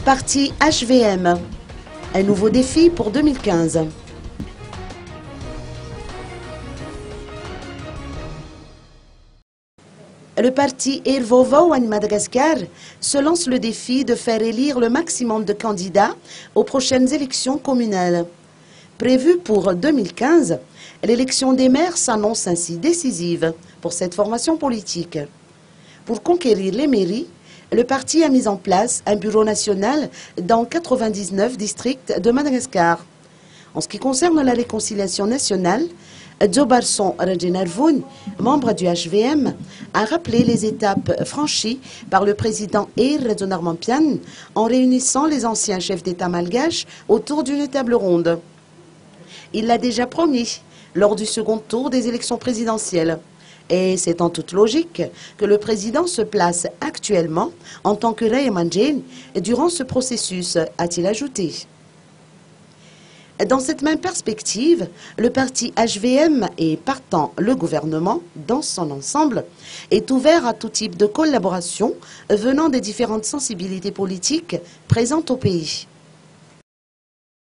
parti HVM, un nouveau défi pour 2015. Le parti Irvovo en Madagascar se lance le défi de faire élire le maximum de candidats aux prochaines élections communales. Prévue pour 2015, l'élection des maires s'annonce ainsi décisive pour cette formation politique. Pour conquérir les mairies, le parti a mis en place un bureau national dans 99 districts de Madagascar. En ce qui concerne la réconciliation nationale, Djobarson Rajenarvoun, membre du HVM, a rappelé les étapes franchies par le président Ir Radjonarmampian en réunissant les anciens chefs d'État malgaches autour d'une table ronde. Il l'a déjà promis lors du second tour des élections présidentielles. Et c'est en toute logique que le président se place actuellement en tant que Rayamandjane durant ce processus, a-t-il ajouté. Dans cette même perspective, le parti HVM et partant le gouvernement, dans son ensemble, est ouvert à tout type de collaboration venant des différentes sensibilités politiques présentes au pays.